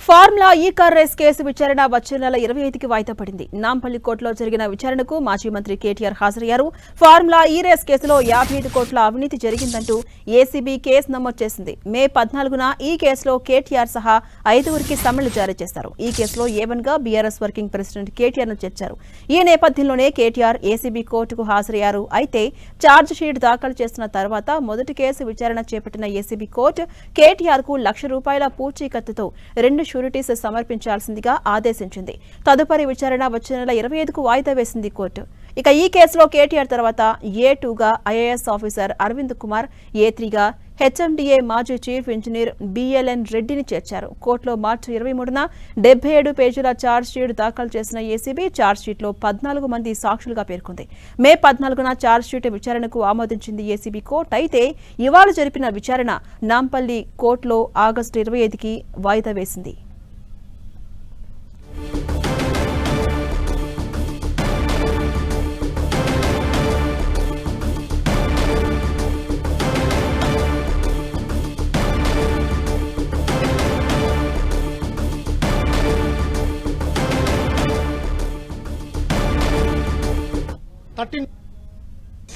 Formula ఈ car race case విచారణ వచ్చే నెల 25కి వాయిదా పడింది. నాంపల్లి కోర్టులో జరిగిన విచారణకు మాజీ మంత్రి కేటీఆర్ హాజరయ్యారు. ఫార్ములా ఈ రేస్ కేసులో 57 కోట్ల అవినీతి జరిగిందంటూ ఏసీబీ కేసు నమోదు చేసింది. మే 14న ఈ కేసులో కేటీఆర్ సహా 5గురికి సమ్మన్లు జారీ చేశారు. ఈ కేసులో ఏవన్గా బీఆర్ఎస్ వర్కింగ్ ప్రెసిడెంట్ కేటీఆర్ ను చేర్చారు. ఈ నేపథ్యంలోనే కేటీఆర్ ఏసీబీ కోర్టుకు హాజరయ్యారు. అయితే ఛార్జ్ షీట్ దాఖలు చేసిన తర్వాత మొదటి కేసు విచారణ చేపట్టిన ఏసీబీ కోర్టు కేటీఆర్ కు ₹1,00,000 పూచీకత్తుతో 2 షూరిటీస్ సమర్పించాల్సిందిగా ఆదేశించింది. తదుపరి విచారణ వచ్చే నెల 25కు వాయిదా వేసింది కోర్టు. ఇక ఈ కేసులో కేటీఆర్ తర్వాత A2గా ఐఏఎస్ ఆఫీసర్ అరవింద్ కుమార్, A3గా హెచ్ఎండిఏ మాజీ చీఫ్ ఇంజనీర్ BLN రెడ్డిని చేర్చారు. కోర్టులో మార్చి 23న 77 పేజీల ఛార్జ్ షీట్ దాఖలు చేసిన ఏసీబీ ఛార్జ్ షీట్లో 14 మంది సాక్షులుగా పేర్కొంది. మే 14న ఛార్జ్ షీట్ విచారణకు ఆమోదించింది ఏసీబీ కోర్టు. అయితే ఇవాళ జరిపిన విచారణ నాంపల్లి కోర్టులో ఆగస్టు 25కి వాయిదా వేసింది.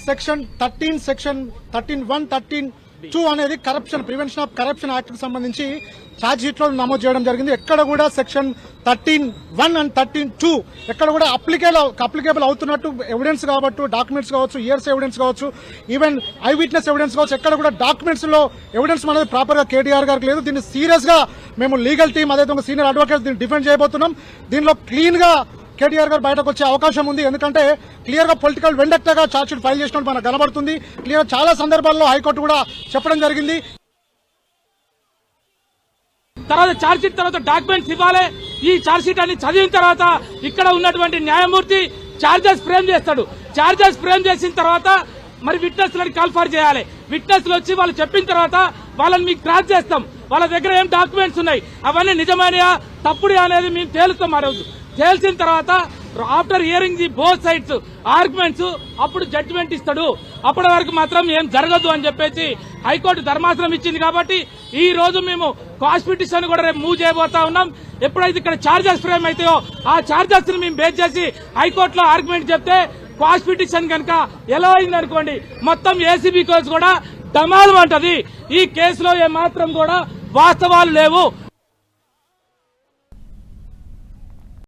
సెక్షన్ 13(1), 13(2) అనేది ప్రివెన్షన్ ఆఫ్ కరప్షన్ యాక్ట్ కు సంబంధించి ఛార్జ్ షీట్ లో నమోదు చేయడం జరిగింది. ఎక్కడ కూడా సెక్షన్ 13(1) అండ్ 13(2) ఎక్కడ కూడా అప్లికేబుల్ అవుతున్నట్టు ఎవిడెన్స్ కావచ్చు, డాక్యుమెంట్స్ కావచ్చు, ఇయర్స్ ఎవిడెన్స్ కావచ్చు, ఈవెన్ ఐ విట్నెస్ ఎవిడెన్స్ కావచ్చు, ఎక్కడ కూడా డాక్యుమెంట్స్ లో ఎవిడెన్స్ అనేది ప్రాపర్ గా కేటీఆర్ గారికి లేదు. దీన్ని సీరియస్ గా మేము లీగల్ టీం అదే సీనియర్ అడ్వకేట్స్ దీన్ని డిఫెండ్ చేయబోతున్నాం. దీనిలో క్లీన్ గా కేటీఆర్ గారు బయటకు వచ్చే అవకాశం ఉంది. ఎందుకంటే క్లియర్ గా పొలిటికల్ వెండక్టగా ఛార్జ్ షీట్ ఫైల్ చేసినట్టు మనకు కనబడుతుంది. క్లియర్ చాలా సందర్భాల్లో హైకోర్టు కూడా చెప్పడం జరిగింది. తర్వాత ఛార్జ్ షీట్ తర్వాత డాక్యుమెంట్స్ ఇవ్వాలి. ఈ ఛార్జ్ షీట్ అని చదివిన తర్వాత ఇక్కడ ఉన్నటువంటి న్యాయమూర్తి ఛార్జెస్ ఫ్రేమ్ చేస్తాడు. ఛార్జెస్ ఫ్రేమ్ చేసిన తర్వాత మరి విట్నెస్లను కాల్ఫర్ చేయాలి. విట్నెస్లు వచ్చి వాళ్ళు చెప్పిన తర్వాత వాళ్ళని మీకు ట్రాక్ చేస్తాం. వాళ్ళ దగ్గర ఏం డాక్యుమెంట్స్ ఉన్నాయి, అవన్నీ నిజమైనయా తప్పుడు అనేది మేము తేలుస్తాం. ఆ రోజు తేల్చిన తర్వాత after hearing the both sides arguments అప్పుడు జడ్జిమెంట్ ఇస్తాడు. అప్పటి వరకు మాత్రం ఏం జరగదు అని చెప్పేసి హైకోర్టు ధర్మాసనం ఇచ్చింది. కాబట్టి ఈ రోజు మేము క్వాష్ పిటిషన్ కూడా రేపు మూవ్ చేయబోతా ఉన్నాం. ఎప్పుడైతే ఇక్కడ ఛార్జెస్ ఫ్రేమ్ అవుతాయో ఆ ఛార్జెస్ ని మేము బేస్ చేసి హైకోర్టులో ఆర్గ్యుమెంట్ చెప్తే క్వాష్ పిటిషన్ కనుక ఎలా అయింది అనుకోండి, మొత్తం ఏసీబీ కేసు కూడా డమాల్ అంటది. ఈ కేసులో ఏమాత్రం కూడా వాస్తవాలు లేవు.